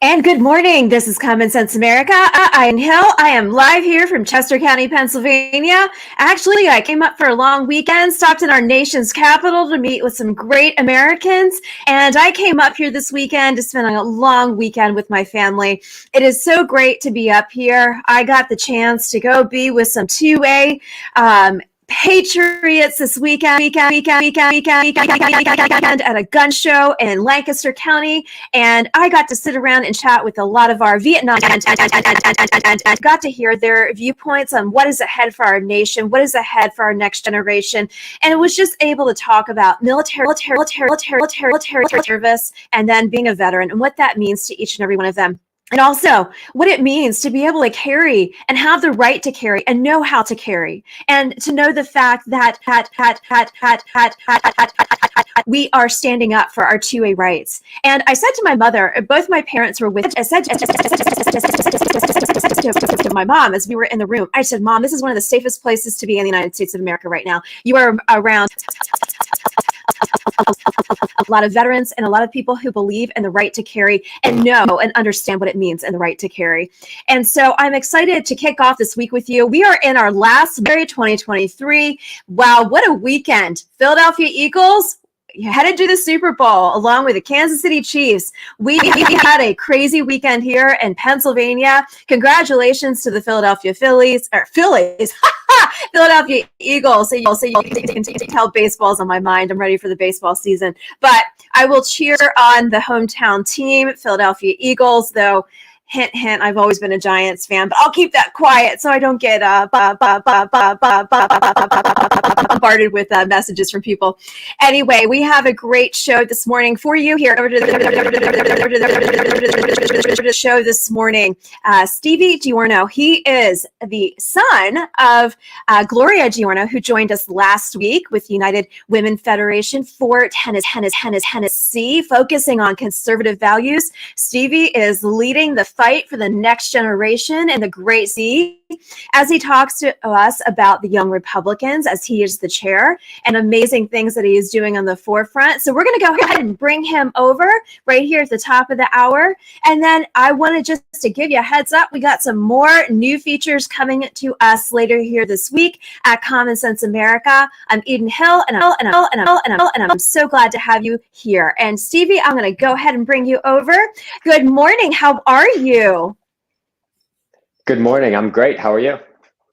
And good morning. This is Common Sense America. I'm Hill. I am live here from Chester County, Pennsylvania. Actually, I came up for a long weekend, stopped in our nation's capital to meet with some great Americans, and I came up here this weekend to spend a long weekend with my family. It is so great to be up here. I got the chance to go be with some 2A Patriots this weekend at a gun show in Lancaster County, and I got to sit around and chat with a lot of our Vietnam and got to hear their viewpoints on what is ahead for our nation, what is ahead for our next generation, and it was just able to talk about military service and then being a veteran and what that means to each and every one of them. And also what it means to be able to carry and have the right to carry and know how to carry, and to know the fact that we are standing up for our 2A rights. And I said to my mother, both my parents were with, I said to my mom as we were in the room, I said, Mom, this is one of the safest places to be in the United States of America right now. You are around a lot of veterans and a lot of people who believe in the right to carry and know and understand what it means and the right to carry. And so I'm excited to kick off this week with you. We are in our last February 2023. Wow, what a weekend. Philadelphia Eagles headed to the Super Bowl along with the Kansas City Chiefs. We had a crazy weekend here in Pennsylvania. Congratulations to the Philadelphia Phillies. Philadelphia Eagles. So you can tell baseball's on my mind. I'm ready for the baseball season. But I will cheer on the hometown team, Philadelphia Eagles, though hint, hint, I've always been a Giants fan, but I'll keep that quiet so I don't get bombarded with messages from people. Anyway, we have a great show this morning for you here. Over to the show this morning. Stevie Giorno, he is the son of Gloria Giorno, who joined us last week with United Women Federation for Tennessee, focusing on conservative values. Stevie is leading the fight for the next generation in the Great C as he talks to us about the Young Republicans, as he is the chair, and amazing things that he is doing on the forefront. So we're going to go ahead and bring him over right here at the top of the hour. And then I wanted just to give you a heads up. We got some more new features coming to us later here this week at Common Sense America. I'm Eden Hill, and I'm so glad to have you here. And Stevie, I'm going to go ahead and bring you over. Good morning. How are you? Good morning. I'm great. How are you?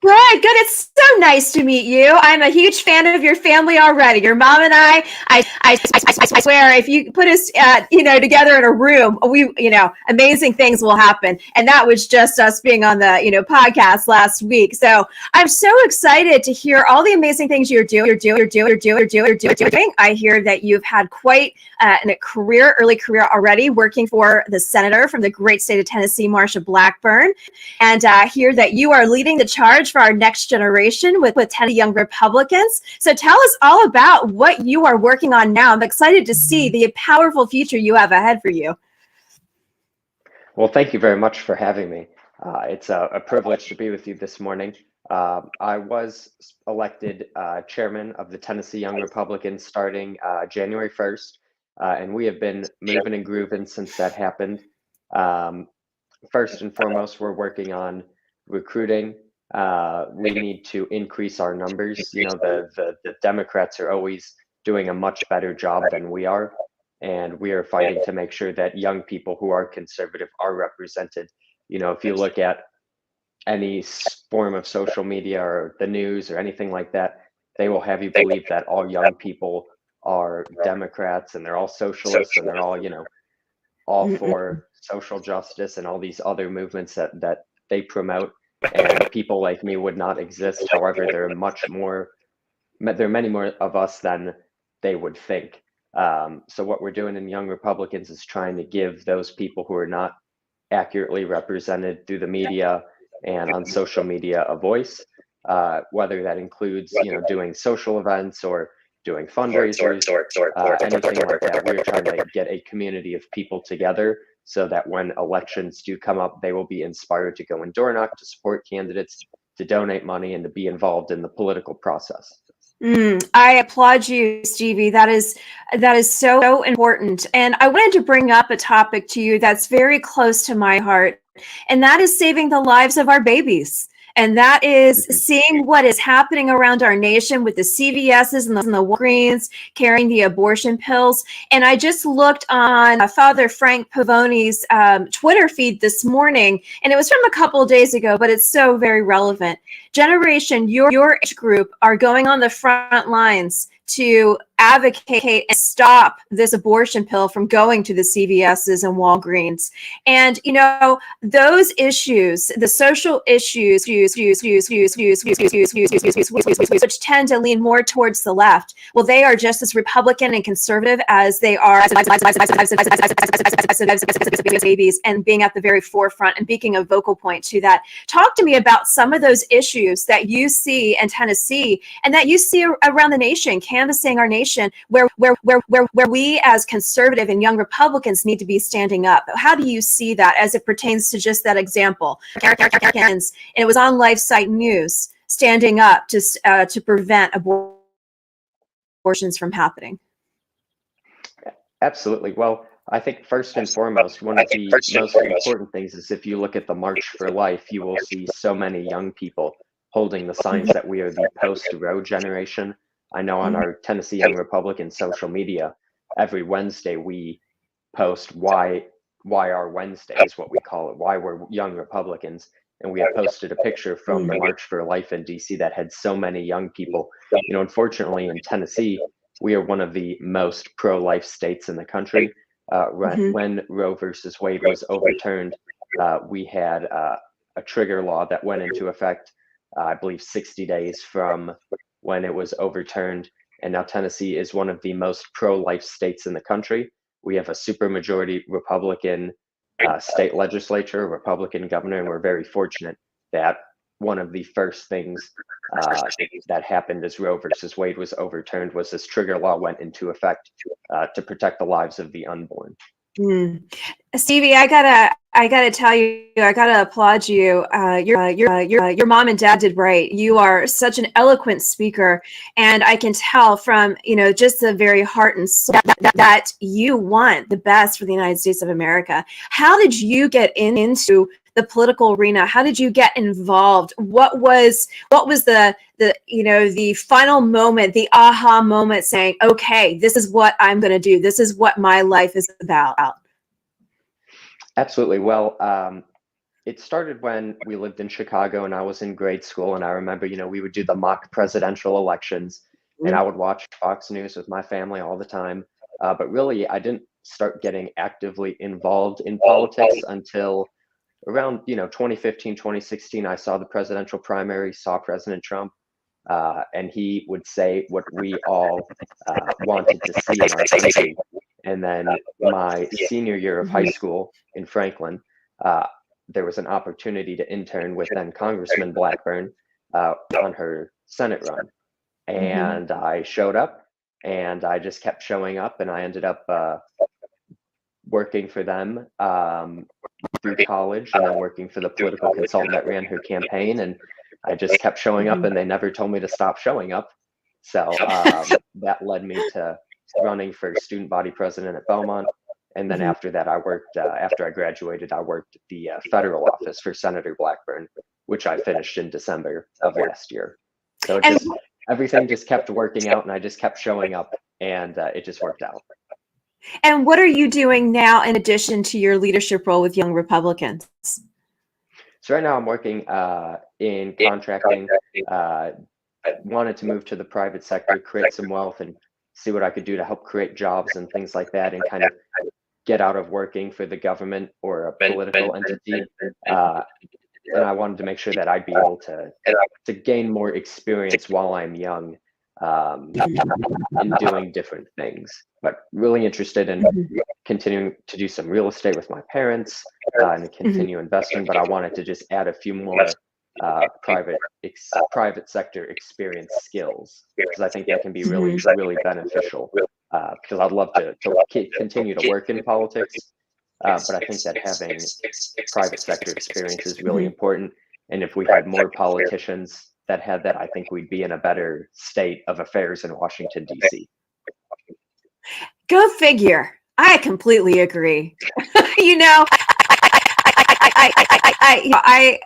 Good. It's so nice to meet you. I'm a huge fan of your family already. Your mom and I swear, if you put us, together in a room, amazing things will happen. And that was just us being on the, podcast last week. So I'm so excited to hear all the amazing things you're doing. I hear that you've had quite a early career already, working for the senator from the great state of Tennessee, Marsha Blackburn, and hear that you are leading the charge for our next generation with 10 Young Republicans. So tell us all about what you are working on now. I'm excited to see the powerful future you have ahead for you. Well, thank you very much for having me. It's a privilege to be with you this morning. I was elected chairman of the Tennessee Young Republicans starting January 1st, and we have been moving and grooving since that happened. First and foremost, we're working on recruiting. We need to increase our numbers. The Democrats are always doing a much better job than we are, and we are fighting to make sure that young people who are conservative are represented. If you look at any form of social media or the news or anything like that, they will have you believe that all young people are Democrats and they're all socialists and they're all, all for social justice and all these other movements that they promote. And people like me would not exist. However, there are many more of us than they would think. So what we're doing in Young Republicans is trying to give those people who are not accurately represented through the media and on social media a voice, whether that includes, doing social events or doing fundraisers, anything like that. We're trying to get a community of people together so that when elections do come up, they will be inspired to go and door knock, to support candidates, to donate money, and to be involved in the political process. I applaud you, Stevie. That is so important. And I wanted to bring up a topic to you that's very close to my heart, and that is saving the lives of our babies. And that is Mhm. seeing what is happening around our nation with the CVSs and the Walgreens carrying the abortion pills. And I just looked on Father Frank Pavoni's Twitter feed this morning, and it was from a couple of days ago, but it's so very relevant. Generation, your age group are going on the front lines to advocate and stop this abortion pill from going to the CVSs and Walgreens. And, those issues, the social issues, which tend to lean more towards the left, well, they are just as Republican and conservative as they are babies, and being at the very forefront and being a vocal point to that. Talk to me about some of those issues that you see in Tennessee and that you see around the nation, canvassing our nation, where we as conservative and young Republicans need to be standing up. How do you see that as it pertains to just that example? And it was on LifeSite News, standing up to prevent abortions from happening. Absolutely. Well, I think first and foremost, one of the most important things is if you look at the March for Life, you will see so many young people holding the signs that we are the post-Roe generation. I know on our Tennessee Young Republican social media, every Wednesday we post why our Wednesday is what we call it, why we're young Republicans. And we had posted a picture from the March for Life in DC that had so many young people. Unfortunately in Tennessee, we are one of the most pro-life states in the country. When Roe versus Wade was overturned, we had a trigger law that went into effect, I believe 60 days from when it was overturned. And now Tennessee is one of the most pro-life states in the country. We have a supermajority Republican state legislature, Republican governor, and we're very fortunate that one of the first things that happened as Roe versus Wade was overturned was this trigger law went into effect to protect the lives of the unborn. Stevie, I gotta tell you, I gotta applaud you. Your mom and dad did right. You are such an eloquent speaker, and I can tell from just the very heart and soul that you want the best for the United States of America. How did you get into the political arena? How did you get involved? What was the final moment, the aha moment, saying, "Okay, this is what I'm going to do. This is what my life is about"? Absolutely. Well, it started when we lived in Chicago and I was in grade school. And I remember, we would do the mock presidential elections and I would watch Fox News with my family all the time. But really, I didn't start getting actively involved in politics until around, 2015, 2016. I saw the presidential primary, saw President Trump, and he would say what we all wanted to see in our country. And then my senior year of high school in Franklin, there was an opportunity to intern with then Congressman Blackburn on her Senate run. And I showed up and I just kept showing up and I ended up working for them through college and then working for the political consultant that ran her campaign. And I just kept showing up and they never told me to stop showing up. So that led me to running for student body president at Belmont. And then after that, I worked, after I graduated, I worked at the federal office for Senator Blackburn, which I finished in December of last year. So everything just kept working out and I just kept showing up and it just worked out. And what are you doing now in addition to your leadership role with Young Republicans? So right now I'm working in contracting. I wanted to move to the private sector, create some wealth and see what I could do to help create jobs and things like that and kind of get out of working for the government or a political entity. And I wanted to make sure that I'd be able to gain more experience while I'm young in doing different things. But really interested in continuing to do some real estate with my parents and continue investing. But I wanted to just add a few more private sector experience skills because I think that can be really beneficial. Because I'd love to continue to work in politics, but I think that having private sector experience is really important. And if we had more politicians that had that, I think we'd be in a better state of affairs in Washington, D.C. Go figure. I completely agree. You know, I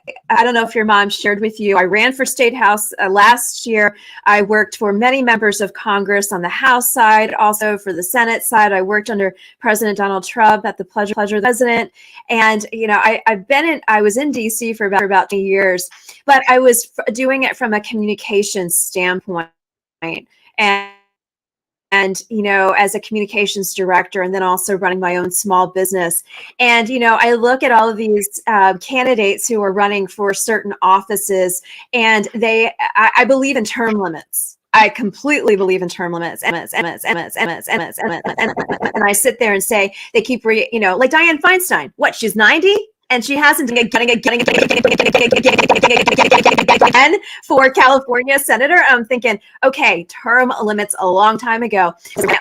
don't know if your mom shared with you. I ran for state house last year. I worked for many members of Congress on the House side, also for the Senate side. I worked under President Donald Trump at the pleasure of the president. And you know, I was in DC for about 2 years, but I was doing it from a communications standpoint. And you know, as a communications director, and then also running my own small business. And you know, I look at all of these candidates who are running for certain offices, and I believe in term limits. I completely believe in term limits. And I sit there and say, they keep you know, like Dianne Feinstein, what, she's 90 and she hasn't getting again for California senator. I'm thinking, okay, term limits a long time ago.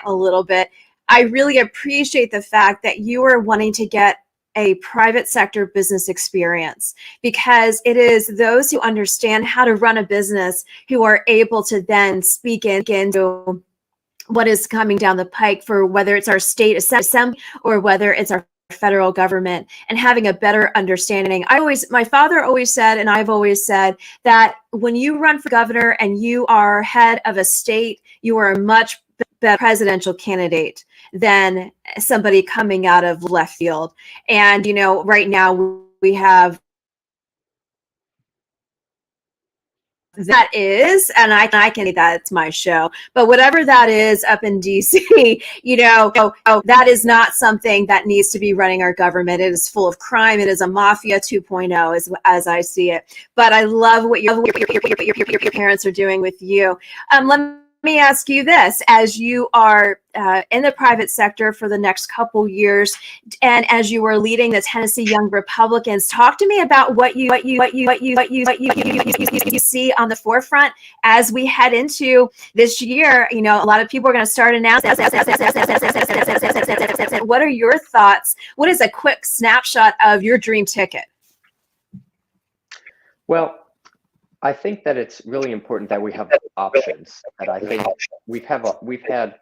A little bit. I really appreciate the fact that you are wanting to get a private sector business experience, because it is those who understand how to run a business who are able to then speak into what is coming down the pike, for whether it's our state assembly or whether it's our federal government, and having a better understanding. My father always said, and I've always said, that when you run for governor and you are head of a state, you are a much better presidential candidate than somebody coming out of left field. And, you know, right now we have that is, and I can say that it's my show, but whatever that is up in DC, you know, that is not something that needs to be running our government. It is full of crime. It is a mafia 2.0 as I see it. But I love what your parents are doing with you. Let me ask you this: as you are in the private sector for the next couple years, and as you are leading the Tennessee Young Republicans, talk to me about what you see on the forefront as we head into this year. You know, a lot of people are going to start announcing. What are your thoughts? What is a quick snapshot of your dream ticket? Well, I think that it's really important that we have options. And I think we've had,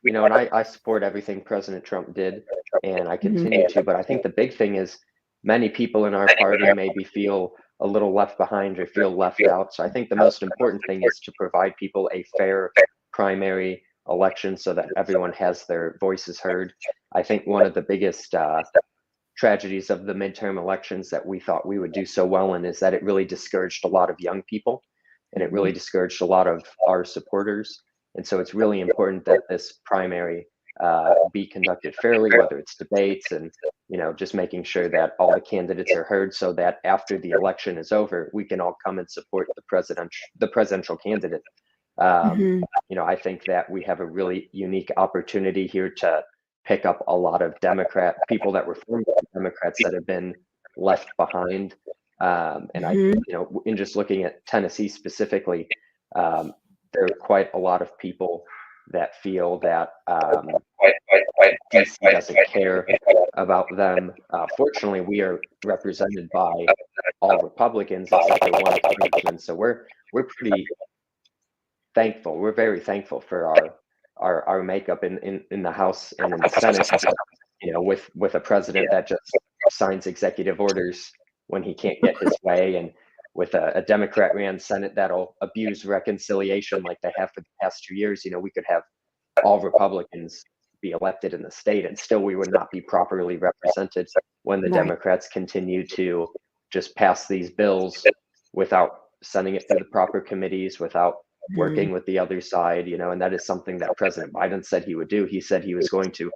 you know, and I support everything President Trump did, and I continue to. But I think the big thing is many people in our party maybe feel a little left behind or feel left out. So I think the most important thing is to provide people a fair primary election so that everyone has their voices heard. I think one of the biggest tragedies of the midterm elections that we thought we would do so well in is that it really discouraged a lot of young people, and it really discouraged a lot of our supporters. And so it's really important that this primary be conducted fairly, whether it's debates and, you know, just making sure that all the candidates are heard, so that after the election is over, we can all come and support the presidential candidate. You know, I think that we have a really unique opportunity here to pick up a lot of people that were former Democrats that have been left behind. And I, you know, in just looking at Tennessee specifically, there are quite a lot of people that feel that DC doesn't care about them. Fortunately, we are represented by all Republicans except for one congressman, so we're pretty thankful. We're very thankful for our makeup in the House and in the Senate. You know, with a president that just signs executive orders when he can't get his way, and with a Democrat-ran Senate that'll abuse reconciliation like they have for the past 2 years. You know, we could have all Republicans be elected in the state, and still we would not be properly represented when the Democrats continue to just pass these bills without sending it through the proper committees, without working with the other side, you know. And that is something that President Biden said he would do. He said he was going to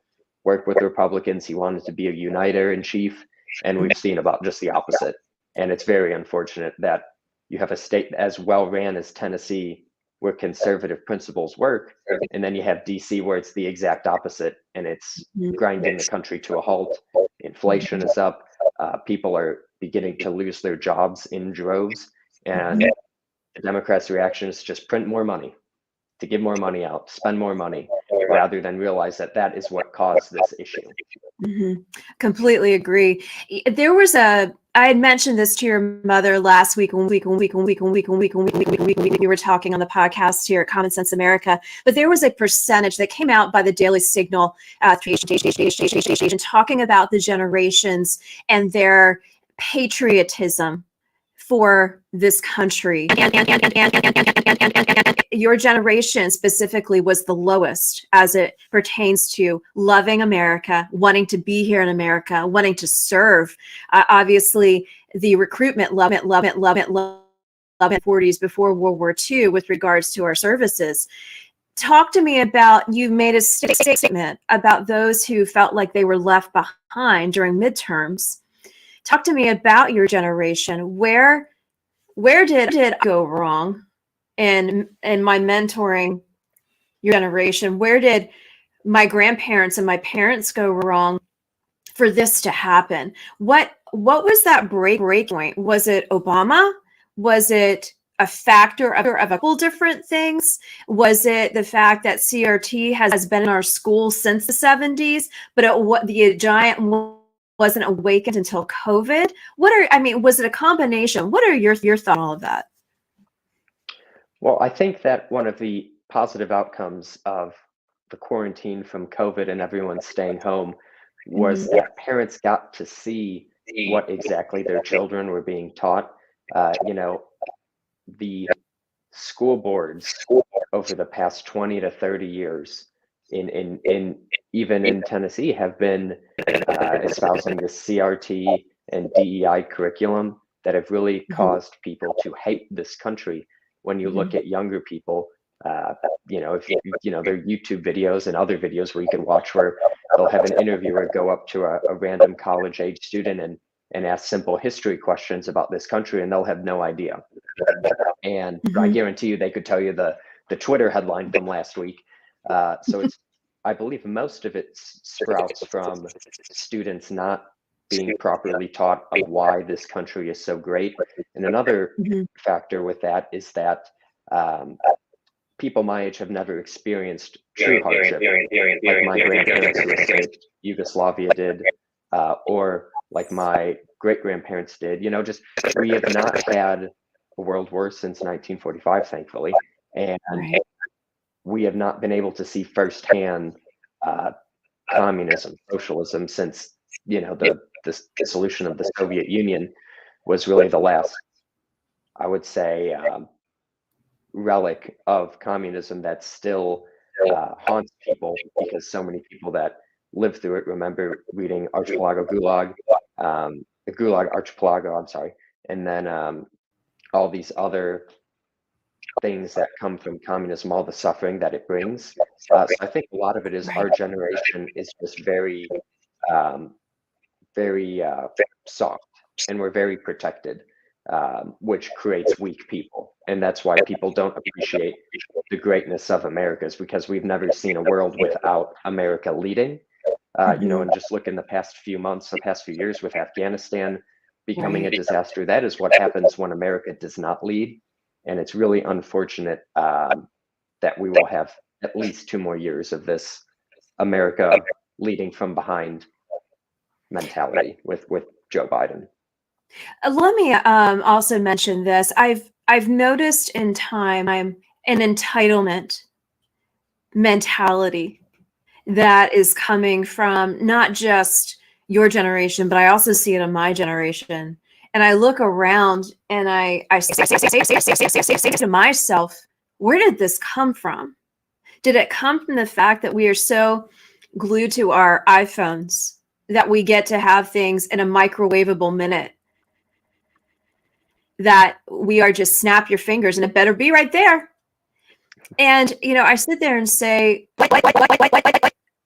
work with Republicans. He wanted to be a uniter in chief, and we've seen about just the opposite. And it's very unfortunate that you have a state as well ran as Tennessee, where conservative principles work, and then you have DC, where it's the exact opposite, and it's grinding the country to a halt. Inflation is up. People are beginning to lose their jobs in droves, and the Democrats' reaction is just print more money, to give more money out, spend more money, rather than realize that that is what caused this issue. Completely agree. There was a I had mentioned this to your mother last week when we were talking on the podcast here at Common Sense America, but there was a percentage that came out by the Daily Signal talking about the generations and their patriotism for this country. Your generation specifically was the lowest as it pertains to loving America, wanting to be here in America, wanting to serve. Obviously, the recruitment love it 40s before World War II with regards to our services. Talk to me about, you made a statement about those who felt like they were left behind during midterms. Talk to me about your generation. Where did it go wrong in my mentoring your generation? Where did my grandparents and my parents go wrong for this to happen? What was that break point? Was it Obama? Was it a factor of a couple different things? Was it the fact that CRT has been in our schools since the 70s, but the giant wasn't awakened until COVID? Was it a combination? What are your thoughts on all of that? Well, I think that one of the positive outcomes of the quarantine from COVID and everyone staying home was that parents got to see what exactly their children were being taught. The school boards over the past 20 to 30 years in even in Tennessee have been espousing the CRT and DEI curriculum that have really caused people to hate this country. When you look at younger people, if there are YouTube videos and other videos where you can watch where they'll have an interviewer go up to a random college age student and ask simple history questions about this country, and they'll have no idea. And I guarantee you they could tell you the Twitter headline from last week. So I believe most of it sprouts from students not being properly taught of why this country is so great. And another factor with that is that people my age have never experienced true hardship, like my grandparents who escaped Yugoslavia did, or like my great-grandparents did. We have not had a world war since 1945, thankfully, and we have not been able to see firsthand communism, socialism since the dissolution of the Soviet Union was really the last, I would say, relic of communism that still haunts people, because so many people that lived through it remember reading the Gulag Archipelago, I'm sorry, and then all these other things that come from communism, all the suffering that it brings. So I think a lot of it is our generation is just very soft, and we're very protected, which creates weak people. And that's why people don't appreciate the greatness of America, is because we've never seen a world without America leading. And just look in the past few months, the past few years with Afghanistan becoming a disaster. That is what happens when America does not lead. And it's really unfortunate that we will have at least 2 more years of this America leading from behind mentality with Joe Biden. Let me also mention this. I've noticed in time an entitlement mentality that is coming from not just your generation, but I also see it in my generation. And I look around and I say to myself, where did this come from? Did it come from the fact that we are so glued to our iPhones that we get to have things in a microwavable minute, that we are just snap your fingers and it better be right there? And, I sit there and say,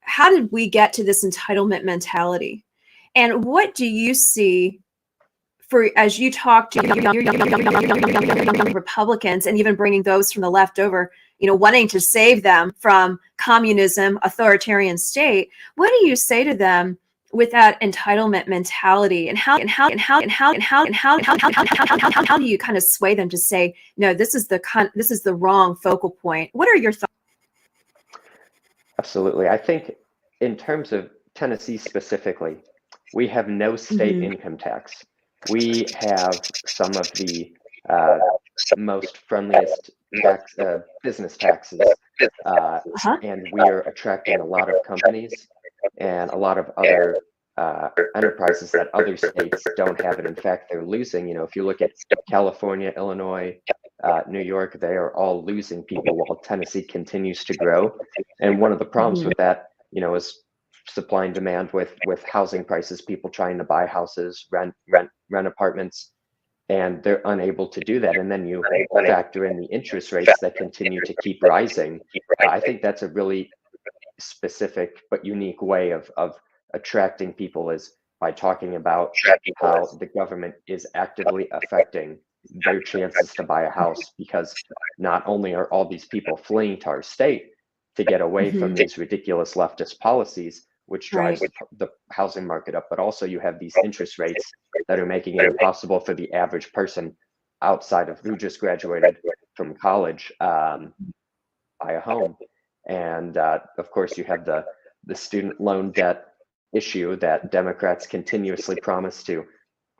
how did we get to this entitlement mentality? And what do you see as you talk to young Republicans, and even bringing those from the left over, wanting to save them from communism, authoritarian state? What do you say to them with that entitlement mentality, and how do you kind of sway them to say, no, this is the wrong focal point? What are your thoughts? Absolutely. I think in terms of Tennessee specifically, we have no state income tax. We have some of the most friendliest business taxes, Uh-huh. and we are attracting a lot of companies and a lot of other enterprises that other states don't have. And in fact, they're losing. If you look at California, Illinois, New York, they are all losing people while Tennessee continues to grow. And one of the problems Mhm. with that, is supply and demand with housing prices, people trying to buy houses, rent apartments, and they're unable to do that. And then you factor in the interest rates that continue to keep rising. I think that's a really specific but unique way of attracting people, is by talking about how the government is actively affecting their chances to buy a house, because not only are all these people fleeing to our state to get away from Mhm. these ridiculous leftist policies, which Right. drives the housing market up, but also you have these interest rates that are making it impossible for the average person outside of who just graduated from college buy a home. And of course, you have the student loan debt issue that Democrats continuously promise to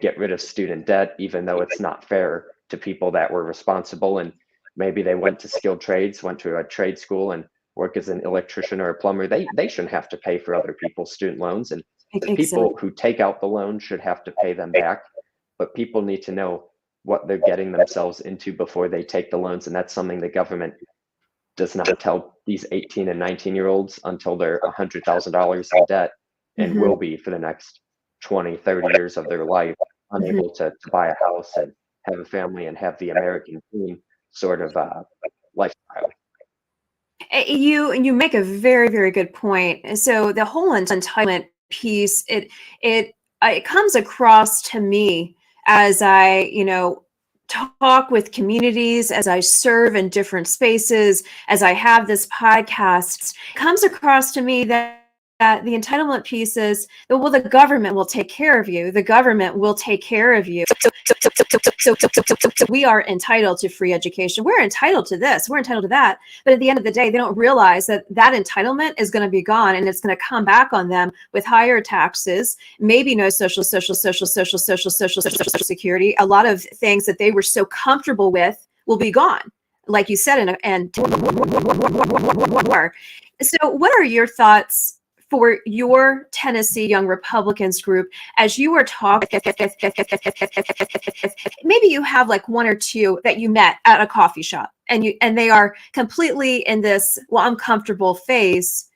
get rid of student debt, even though it's not fair to people that were responsible and maybe they went to skilled trades, went to a trade school and work as an electrician or a plumber. They shouldn't have to pay for other people's student loans, and the Exactly. people who take out the loan should have to pay them back. But people need to know what they're getting themselves into before they take the loans, and that's something the government does not tell these 18 and 19-year-olds until they're $100,000 in debt, and Mhm. will be for the next 20, 30 years of their life, Mhm. unable to buy a house and have a family and have the American dream sort of lifestyle. You make a very, very good point. And so the whole entitlement piece, it comes across to me as I, talk with communities, as I serve in different spaces, as I have this podcast, it comes across to me that the entitlement piece is, well, the government will take care of you. The government will take care of you. So we are entitled to free education. We're entitled to this. We're entitled to that. But at the end of the day, they don't realize that that entitlement is going to be gone, and it's going to come back on them with higher taxes, maybe no social security. A lot of things that they were so comfortable with will be gone, like you said, and more. So, what are your thoughts for your Tennessee Young Republicans group as you were talking? Maybe you have like one or two that you met at a coffee shop, and they are completely in this, well, I'm comfortable phase.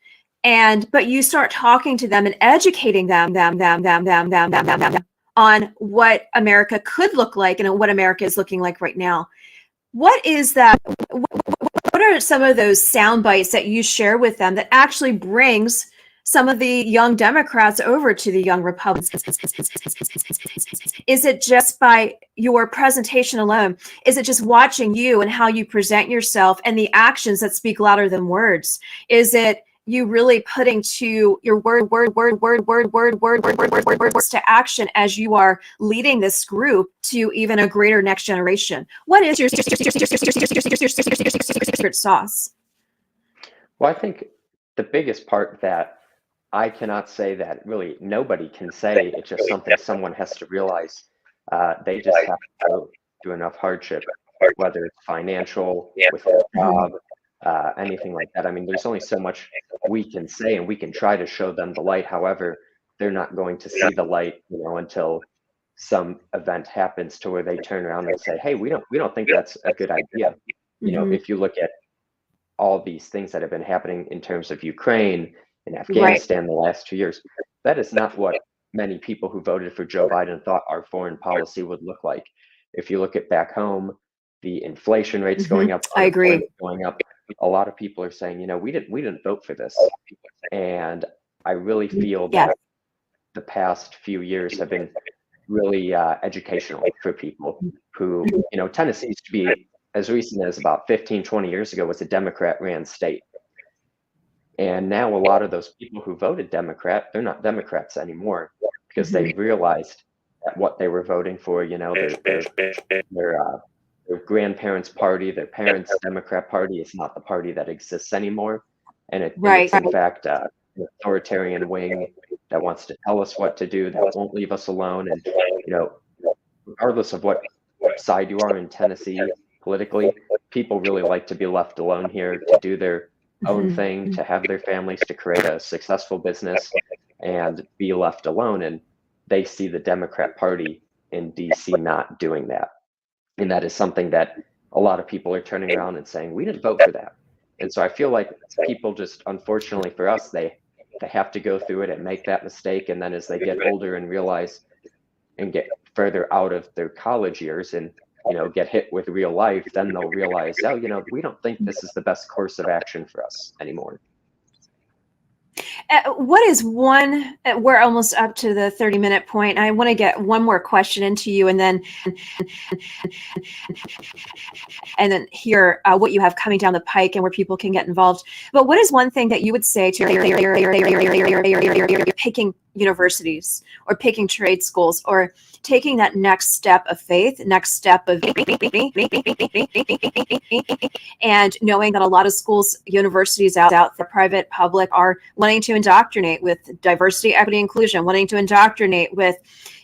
But you start talking to them and educating them on what America could look like and what America is looking like right now. What is that? What are some of those sound bites that you share with them that actually brings some of the young Democrats over to the young Republicans? Is it just by your presentation alone? Is it just watching you and how you present yourself and the actions that speak louder than words? Is it you really putting to your words to action as you are leading this group to even a greater next generation? What is your secret sauce? Well, I think the biggest part that I cannot say, that really nobody can say, it's just something someone has to realize. They just have to go through enough hardship, whether it's financial, with their job, anything like that. I mean, there's only so much we can say, and we can try to show them the light. However, they're not going to see the light, until some event happens to where they turn around and say, "Hey, we don't think that's a good idea." Mm-hmm. If you look at all these things that have been happening in terms of Ukraine and Right. Afghanistan the last 2 years, that is not what many people who voted for Joe Biden thought our foreign policy would look like. If you look at back home, the inflation rates Mm-hmm. going up, I agree. unemployment going up, a lot of people are saying, we didn't vote for this. And I really feel Yeah. that the past few years have been really educational for people who, Tennessee used to be, as recent as about 15, 20 years ago, was a Democrat ran state. And now a lot of those people who voted Democrat, they're not Democrats anymore, because Mm-hmm. they realized that what they were voting for, their grandparents' party, their parents' Democrat party, is not the party that exists anymore. And Right. it's in fact an authoritarian wing that wants to tell us what to do, that won't leave us alone. And you know, regardless of what side you are in Tennessee politically, people really like to be left alone here to do their own thing, to have their families, to create a successful business and be left alone. And they see the Democrat Party in DC not doing that. And that is something that a lot of people are turning around and saying, we didn't vote for that. And so I feel like people just, unfortunately for us, they have to go through it and make that mistake. And then as they get older and realize and get further out of their college years and, get hit with real life, then they'll realize, oh, we don't think this is the best course of action for us anymore. What is one, we're almost up to the 30-minute point. I want to get one more question into you and then hear what you have coming down the pike and where people can get involved. But what is one thing that you would say to picking universities or picking trade schools or taking that next step of faith, next step of and knowing that a lot of schools, universities out there, private, public, are wanting to indoctrinate with diversity, equity, inclusion, wanting to indoctrinate with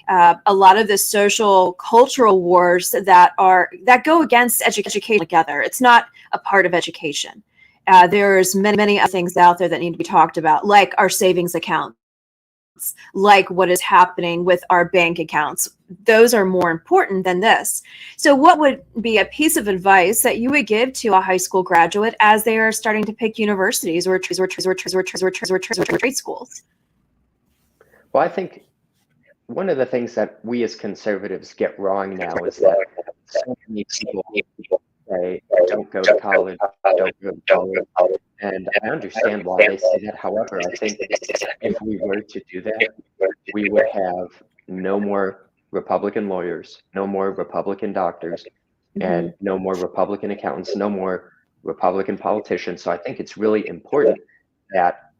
a lot of the social cultural wars that go against education together. It's not a part of education. There's many other things out there that need to be talked about, like our savings accounts, like what is happening with our bank accounts. Those are more important than this. So what would be a piece of advice that you would give to a high school graduate as they are starting to pick universities or trade schools? Well, I think one of the things that we as conservatives get wrong now is that so many people say, don't go to college, don't go to college. And I understand why they say that. However, I think if we were to do that, we would have no more Republican lawyers, no more Republican doctors, and no more Republican accountants, no more Republican politicians. So I think it's really important that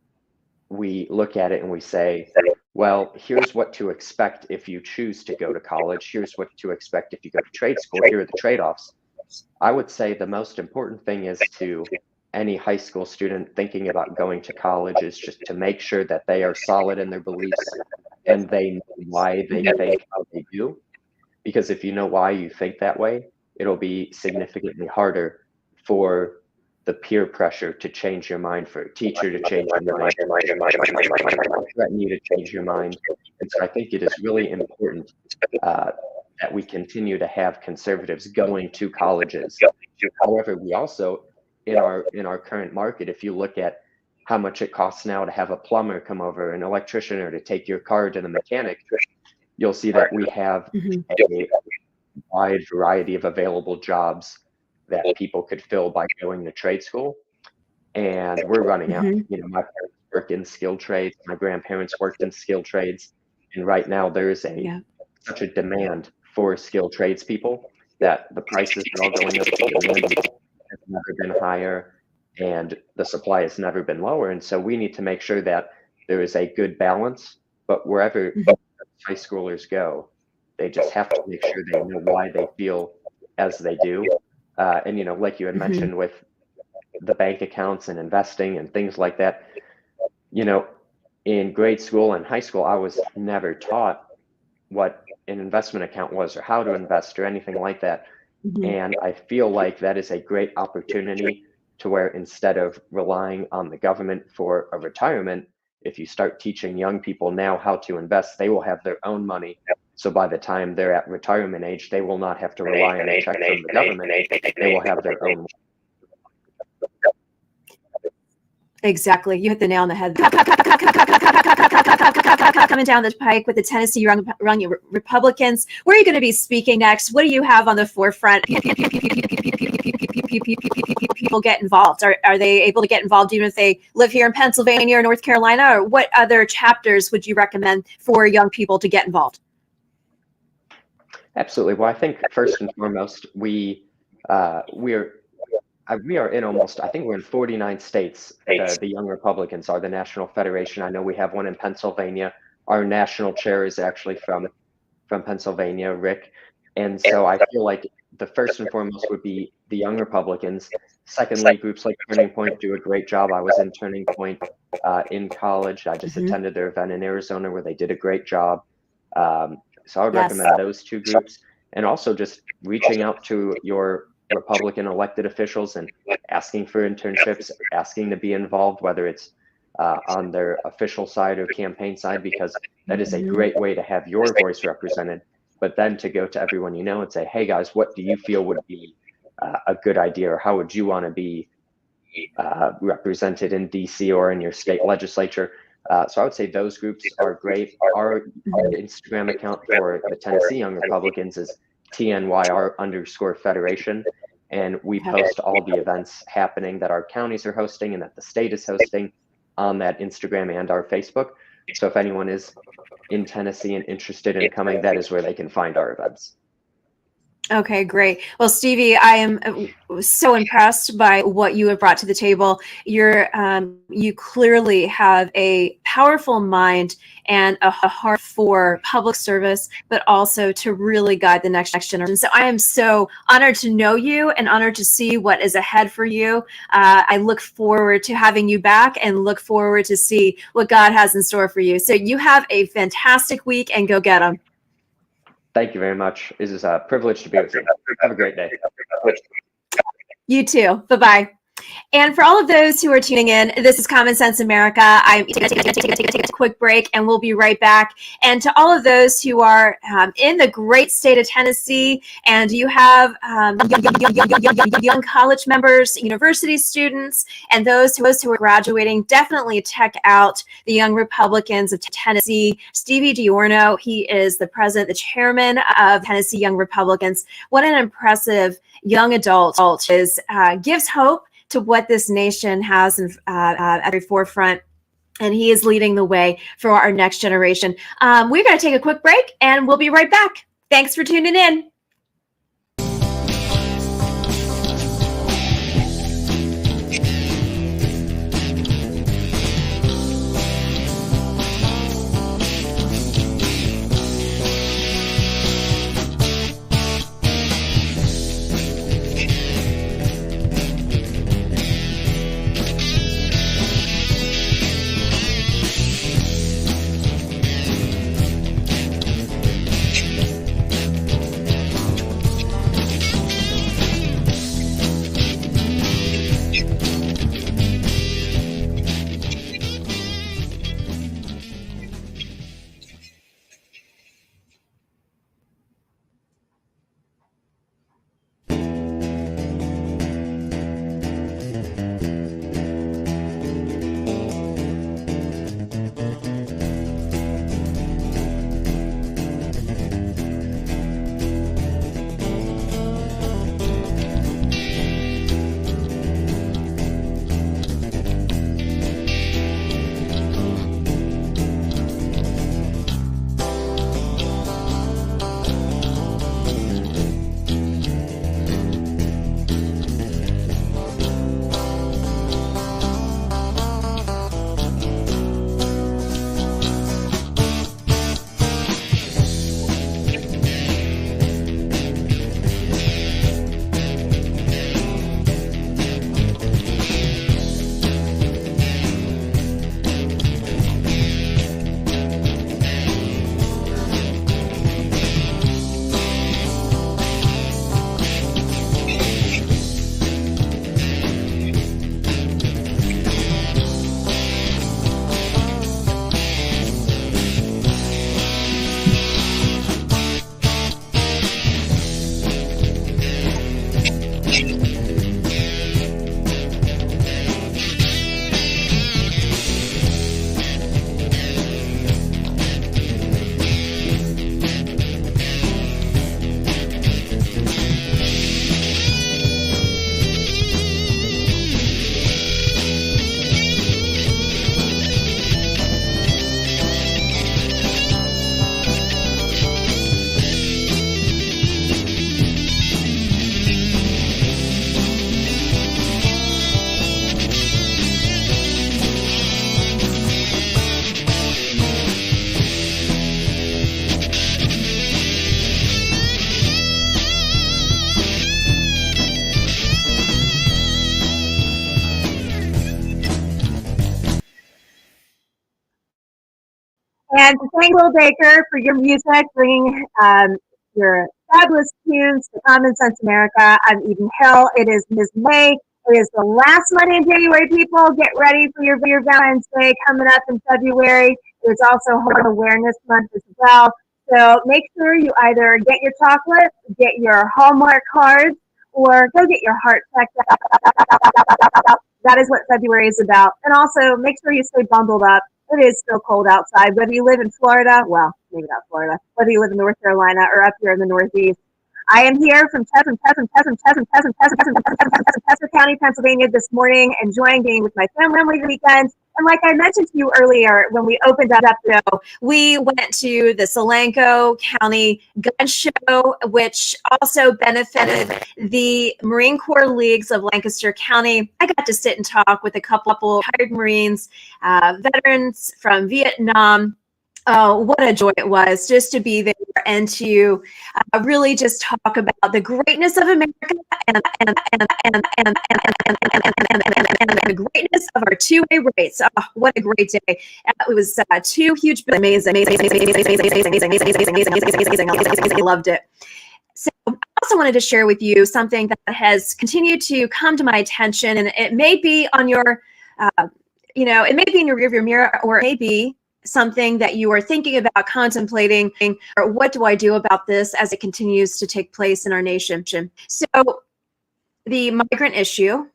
we look at it and we say, well, here's what to expect if you choose to go to college. Here's what to expect if you go to trade school. Here are the trade-offs. I would say the most important thing is to any high school student thinking about going to college is just to make sure that they are solid in their beliefs and they know why they think how they do. Because if you know why you think that way, it'll be significantly harder for the peer pressure to change your mind, for a teacher to change your mind, threaten you to change your mind. And so I think it is really important that we continue to have conservatives going to colleges. However, we also, in our current market, if you look at how much it costs now to have a plumber come over, an electrician, or to take your car to the mechanic, you'll see that we have a wide variety of available jobs that people could fill by going to trade school. And we're running out. My parents work in skilled trades. My grandparents worked in skilled trades. And right now there's such a demand for skilled tradespeople that the prices are all going up. The demand has never been higher and the supply has never been lower. And so we need to make sure that there is a good balance, but wherever high schoolers go, they just have to make sure they know why they feel as they do. And, like you had mentioned with the bank accounts and investing and things like that, in grade school and high school, I was never taught what an investment account was or how to invest or anything like that. And I feel like that is a great opportunity to where instead of relying on the government for a retirement, if you start teaching young people now how to invest, they will have their own money. So by the time they're at retirement age, they will not have to rely on a check from the government. They will have their own. Exactly. You hit the nail on the head. Coming down the pike with the Tennessee Young Republicans. Where are you going to be speaking next? What do you have on the forefront? People get involved. Are they able to get involved even if they live here in Pennsylvania or North Carolina? Or what other chapters would you recommend for young people to get involved? Absolutely. Well, I think first and foremost, we are in almost, I think we're in 49 states. The Young Republicans are the national federation. I know we have one in Pennsylvania. Our national chair is actually from Pennsylvania, Rick. And so I feel like the first and foremost would be the Young Republicans. Secondly, groups like Turning Point do a great job. I was in Turning Point in college. I just attended their event in Arizona where they did a great job. So I would recommend those two groups. and also just reaching out to your Republican elected officials and asking for internships, asking to be involved, whether it's on their official side or campaign side, because that is a great way to have your voice represented. But then to go to everyone you know and say, hey guys, what do you feel would be a good idea, or how would you want to be represented in DC or in your state legislature? So I would say those groups are great. Our Instagram account for the Tennessee Young Republicans is TNYR_Federation. And we post all the events happening that our counties are hosting and that the state is hosting on that Instagram and our Facebook. So if anyone is in Tennessee and interested in coming, that is where they can find our events. Okay, great. Well, Stevie, I am so impressed by what you have brought to the table. You clearly have a powerful mind and a heart for public service, but also to really guide the next generation. So I am so honored to know you and honored to see what is ahead for you. I look forward to having you back and look forward to see what God has in store for you. So you have a fantastic week and go get them. Thank you very much. It is a privilege to be with you. Have a great day. You too. Bye-bye. And for all of those who are tuning in, this is Common Sense America. I'm going to take a quick break and we'll be right back. And to all of those who are in the great state of Tennessee and you have young college members, university students, and those who are graduating, definitely check out the Young Republicans of Tennessee. Stevie Giorno, he is the president, the chairman of Tennessee Young Republicans. What an impressive young adult gives hope to what this nation has at the forefront. And he is leading the way for our next generation. We're going to take a quick break and we'll be right back. Thanks for tuning in. And thank Will Baker for your music, bringing your fabulous tunes to Common Sense America. I'm Eden Hill. It is Ms. May. It is the last Monday in January, people. Get ready for your Valentine's Day coming up in February. There's also Heart Awareness Month as well. So make sure you either get your chocolate, get your Hallmark cards, or go get your heart checked out. That is what February is about. And also make sure you stay bundled up. It is still cold outside. Whether you live in Florida, well, maybe not Florida, whether you live in North Carolina or up here in the Northeast. I am here from Chester County, Pennsylvania this morning, enjoying being with my family the weekend. And like I mentioned to you earlier, when we opened up the show, we went to the Solanco County Gun Show, which also benefited the Marine Corps Leagues of Lancaster County. I got to sit and talk with a couple of retired Marines, veterans from Vietnam. Oh, what a joy it was just to be there and to really just talk about the greatness of America and the greatness of our two-way race. Oh, what a great day. It was two huge, amazing. I loved it. So I also wanted to share with you something that has continued to come to my attention, and it may be on your, it may be in your rearview mirror, or it may be something that you are thinking about, contemplating, or what do I do about this as it continues to take place in our nation? So the migrant issue,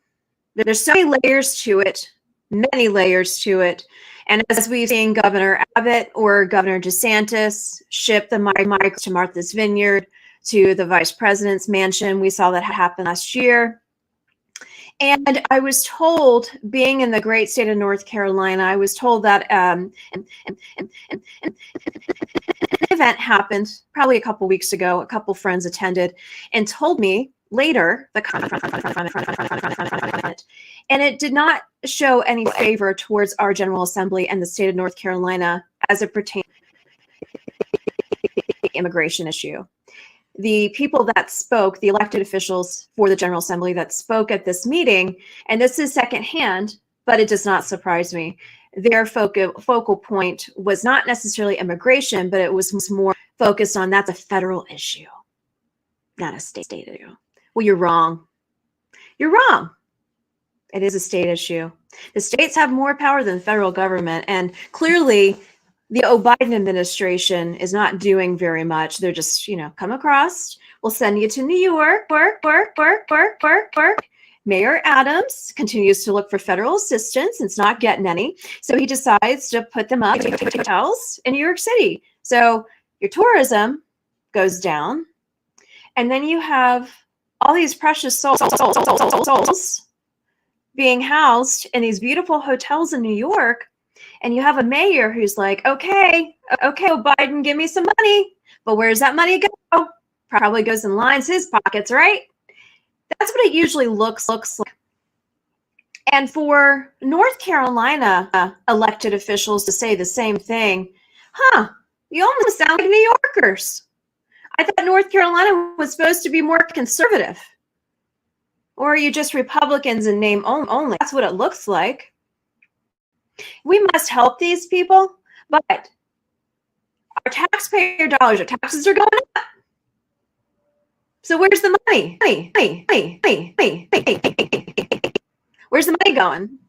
there's so many layers to it, many layers to it. And as we've seen Governor Abbott or Governor DeSantis ship the migrants to Martha's Vineyard, to the vice president's mansion, we saw that happen last year. And I was told, being in the great state of North Carolina, I was told that an event happened probably a couple weeks ago. A couple friends attended and told me later and it did not show any favor towards our General Assembly and the state of North Carolina as it pertains to the immigration issue. The people that spoke, the elected officials for the General Assembly that spoke at this meeting, and this is secondhand, but it does not surprise me. Their focal point was not necessarily immigration, but it was more focused on that's a federal issue, not a state issue. Well, you're wrong. You're wrong. It is a state issue. The states have more power than the federal government, and clearly the Biden administration is not doing very much. They're just, come across. We'll send you to New York, work. Mayor Adams continues to look for federal assistance. It's not getting any. So he decides to put them up in hotels in New York City. So your tourism goes down. And then you have all these precious souls being housed in these beautiful hotels in New York. And you have a mayor who's like, okay, Biden, give me some money. But where's that money go? Probably goes in lines his pockets, right? That's what it usually looks like. And for North Carolina elected officials to say the same thing, you almost sound like New Yorkers. I thought North Carolina was supposed to be more conservative. Or are you just Republicans in name only? That's what it looks like. We must help these people, but our taxpayer dollars, our taxes are going up. So where's the money? Where's the money going?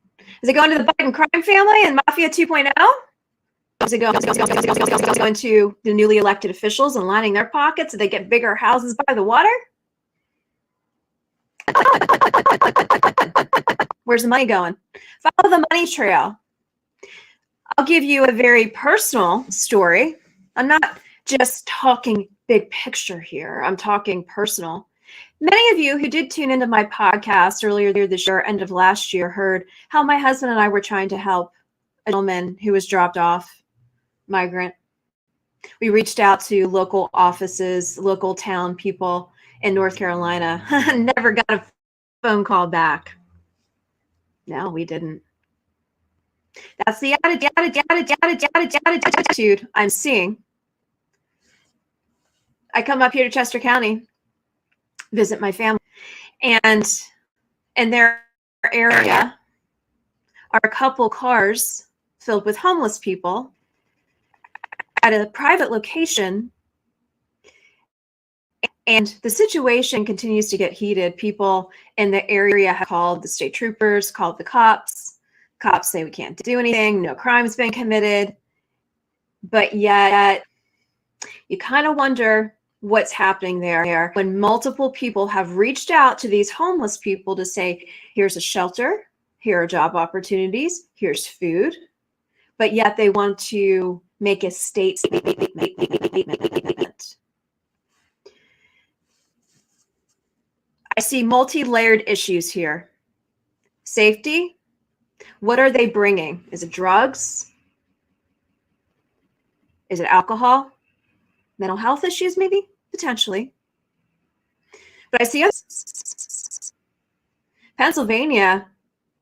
Is it going to the Biden crime family and Mafia 2.0? Is it going to the newly elected officials and lining their pockets so they get bigger houses by the water? Where's the money going? Follow the money trail. I'll give you a very personal story. I'm not just talking big picture here. I'm talking personal. Many of you who did tune into my podcast earlier this year, end of last year, heard how my husband and I were trying to help a gentleman who was dropped off, migrant. We reached out to local offices, local town people in North Carolina. Never got a phone call back. No, we didn't. That's the attitude I'm seeing. I come up here to Chester County, visit my family, and in their area are a couple cars filled with homeless people at a private location. And the situation continues to get heated. People in the area have called the state troopers, called the cops. Cops say we can't do anything, no crime's been committed. But yet, you kind of wonder what's happening there when multiple people have reached out to these homeless people to say, here's a shelter, here are job opportunities, here's food. But yet they want to make a statement. I see multi-layered issues here. Safety, what are they bringing? Is it drugs? Is it alcohol? Mental health issues, maybe? Potentially. But I see others. Pennsylvania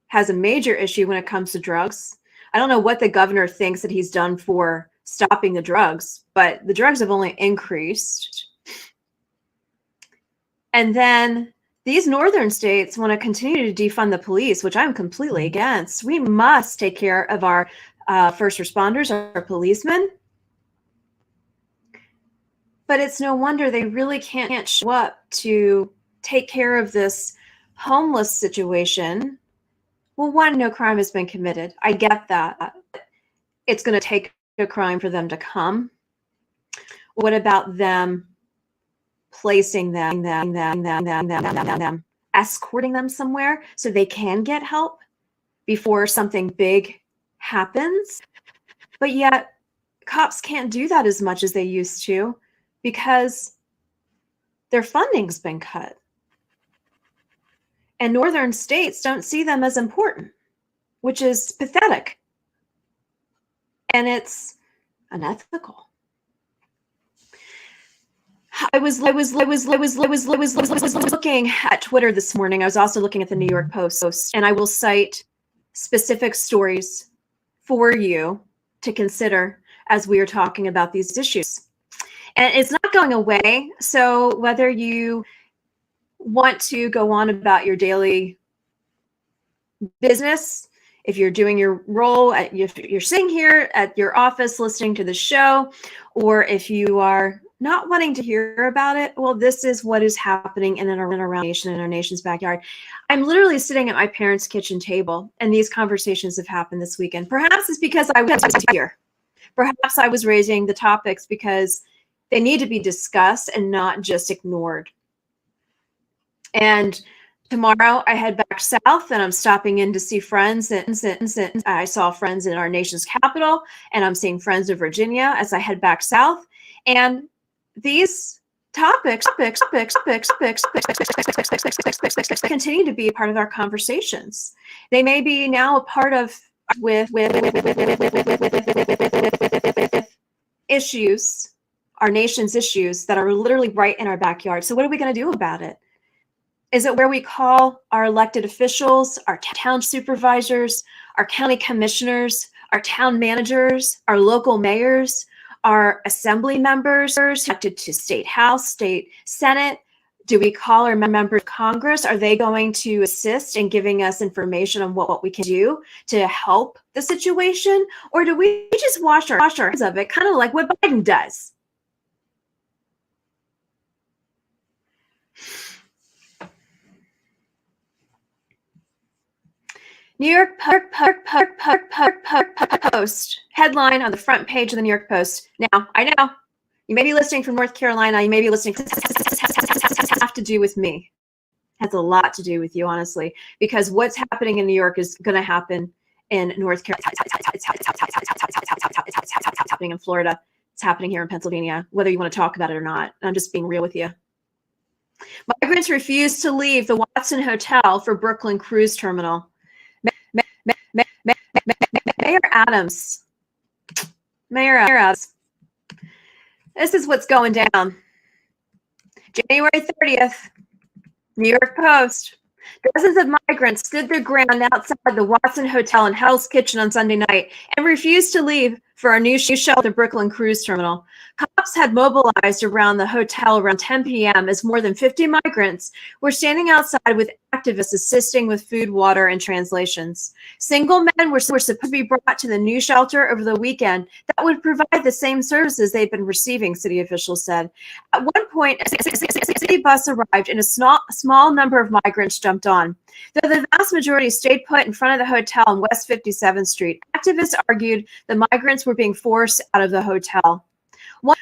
has a major issue when it comes to drugs. I don't know what the governor thinks that he's done for stopping the drugs, but the drugs have only increased. And then these northern states want to continue to defund the police, which I'm completely against. We must take care of our first responders, our policemen. But it's no wonder they really can't show up to take care of this homeless situation. Well, one, no crime has been committed. I get that. It's going to take a crime for them to come. What about them placing them, escorting them somewhere so they can get help before something big happens? But yet, cops can't do that as much as they used to because their funding's been cut. And northern states don't see them as important, which is pathetic. And it's unethical. I was looking at Twitter this morning. I was also looking at the New York Post, and I will cite specific stories for you to consider as we are talking about these issues. And it's not going away. So whether you want to go on about your daily business, if you're doing your role, you're sitting here at your office listening to the show, or if you are not wanting to hear about it, well, this is what is happening in and around nation, in our nation's backyard. I'm literally sitting at my parents' kitchen table, and these conversations have happened this weekend. Perhaps it's because I was here. Perhaps I was raising the topics because they need to be discussed and not just ignored. And tomorrow I head back south, and I'm stopping in to see friends. And I saw friends in our nation's capital, and I'm seeing friends in Virginia as I head back south. And these topics continue to be a part of our conversations. They may be now a part of with issues, our nation's issues that are literally right in our backyard. So what are we going to do about it? Is it where we call our elected officials, our town supervisors, our county commissioners, our town managers, our local mayors, our assembly members elected to state house, state senate? Do we call our members of Congress? Are they going to assist in giving us information on what we can do to help the situation? Or do we just wash our hands of it, kind of like what Biden does? New York Post headline on the front page of the New York Post. Now, I know you may be listening from North Carolina. You may be listening. Have to do with me. Has a lot to do with you, honestly, because what's happening in New York is going to happen in North Carolina. It's happening in Florida. It's happening here in Pennsylvania, whether you want to talk about it or not. I'm just being real with you. Migrants refuse to leave the Watson Hotel for Brooklyn Cruise Terminal. Mayor Adams. This is what's going down. January 30th, New York Post. Dozens of migrants stood their ground outside the Watson Hotel in Hell's Kitchen on Sunday night and refused to leave for a new shelter, Brooklyn Cruise Terminal. Cops cops had mobilized around the hotel around 10 p.m. as more than 50 migrants were standing outside with activists assisting with food, water, and translations. Single men were supposed to be brought to the new shelter over the weekend that would provide the same services they've been receiving, city officials said. At one point, a city bus arrived and a small number of migrants jumped on. Though the vast majority stayed put in front of the hotel on West 57th Street, activists argued the migrants were being forced out of the hotel. One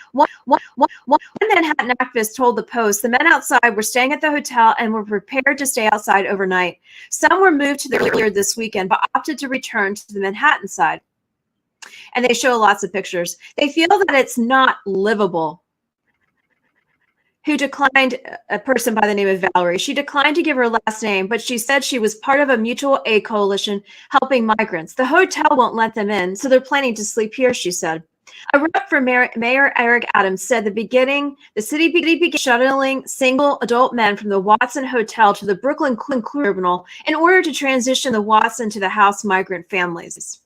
Manhattan activist told the Post the men outside were staying at the hotel and were prepared to stay outside overnight. Some were moved to the rear this weekend, but opted to return to the Manhattan side. And they show lots of pictures. They feel that it's not livable. Who declined, a person by the name of Valerie. She declined to give her last name, but she said she was part of a mutual aid coalition helping migrants. The hotel won't let them in, so they're planning to sleep here, she said. A rep for Mayor Eric Adams said the city began shuttling single adult men from the Watson Hotel to the Brooklyn Terminal in order to transition the Watson to the house migrant families.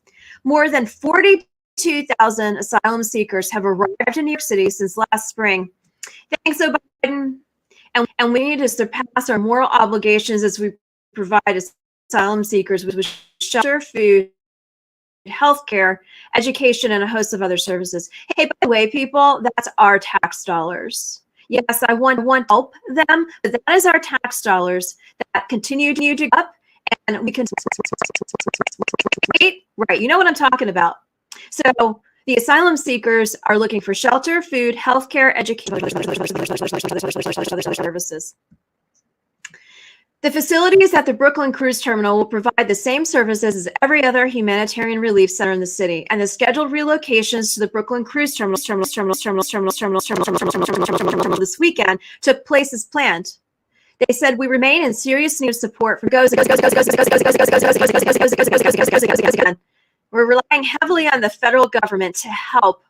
More than 42,000 asylum seekers have arrived in New York City since last spring. Thanks, Biden. And we need to surpass our moral obligations as we provide asylum seekers with shelter, food, healthcare, education, and a host of other services. Hey, by the way, people, that's our tax dollars. Yes, I want to help them, but that is our tax dollars that continue to go up, and we can right. You know what I'm talking about. So the asylum seekers are looking for shelter, food, healthcare, education, services. The facilities at the Brooklyn Cruise Terminal will provide the same services as every other humanitarian relief center in the city, and the scheduled relocations to the Brooklyn Cruise Terminal this weekend took place as planned. They said, we remain in serious need of support from We're relying heavily on the federal government to help,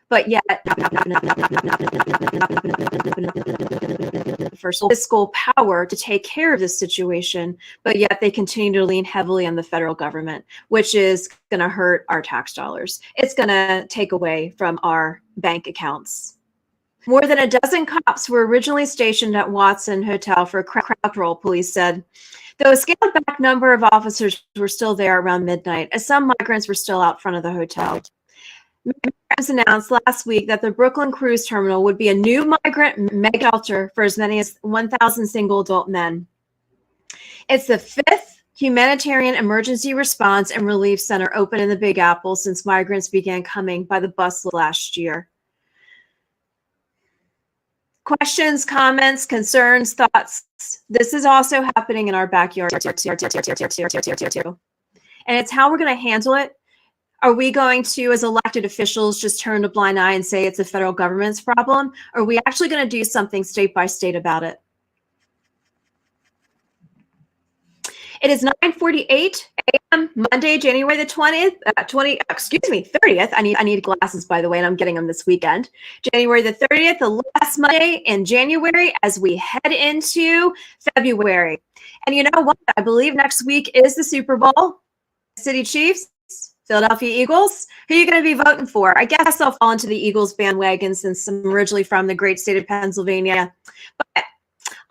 but yet for fiscal power to take care of this situation, but yet they continue to lean heavily on the federal government, which is going to hurt our tax dollars. It's going to take away from our bank accounts. More than a dozen cops were originally stationed at Watson Hotel for crowd control, police said, though a scaled-back number of officers were still there around midnight, as some migrants were still out front of the hotel. Adams announced last week that the Brooklyn Cruise Terminal would be a new migrant mega shelter for as many as 1,000 single adult men. It's the fifth humanitarian emergency response and relief center open in the Big Apple since migrants began coming by the bus last year. Questions, comments, concerns, thoughts. This is also happening in our backyard. And it's how we're going to handle it. Are we going to, as elected officials, just turn a blind eye and say it's the federal government's problem? Or are we actually going to do something state by state about it? It is 9:48 a.m. Monday, January the 30th. I need glasses, by the way, and I'm getting them this weekend. January the 30th, the last Monday in January as we head into February. And you know what? I believe next week is the Super Bowl. City Chiefs, Philadelphia Eagles. Who are you going to be voting for? I guess I'll fall into the Eagles bandwagon since I'm originally from the great state of Pennsylvania. But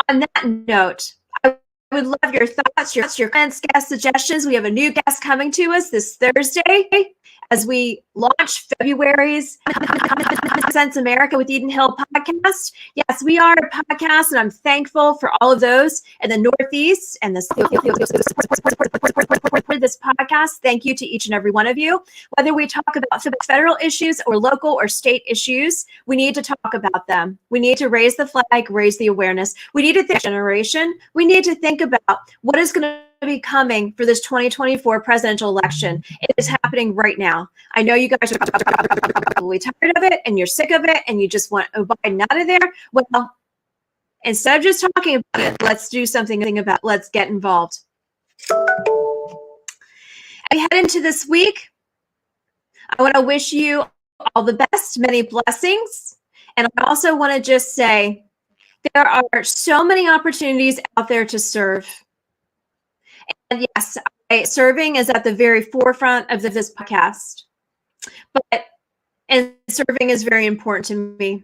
on that note, I would love your thoughts, your comments, guest suggestions. We have a new guest coming to us this Thursday as we launch February's Sense America with Eden Hill podcast. Yes, we are a podcast, and I'm thankful for all of those in the Northeast and this podcast. Thank you to each and every one of you. Whether we talk about federal issues or local or state issues, we need to talk about them. We need to raise the flag, raise the awareness. We need to think generation. We need to think about what is going to be coming for this 2024 presidential election. It is happening right now. I know you guys are probably tired of it and you're sick of it and you just want Biden out of there. Well, instead of just talking about it, let's do something about it. Let's get involved. As we head into this week, I want to wish you all the best, many blessings. And I also want to just say there are so many opportunities out there to serve. And yes, serving is at the very forefront of this podcast. But And serving is very important to me.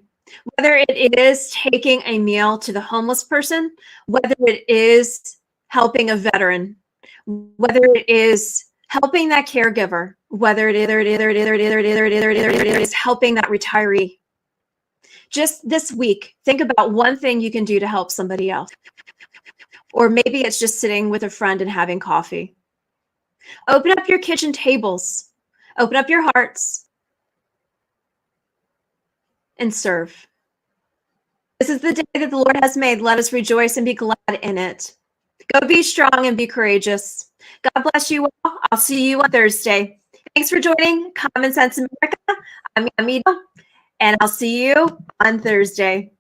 Whether it is taking a meal to the homeless person, whether it is helping a veteran, whether it is helping that caregiver, whether it is helping that retiree. Just this week, think about one thing you can do to help somebody else. Or maybe it's just sitting with a friend and having coffee. Open up your kitchen tables, open up your hearts, and serve. This is the day that the Lord has made. Let us rejoice and be glad in it. Go be strong and be courageous. God bless you all. I'll see you on Thursday. Thanks for joining Common Sense America. I'm Amita, and I'll see you on Thursday.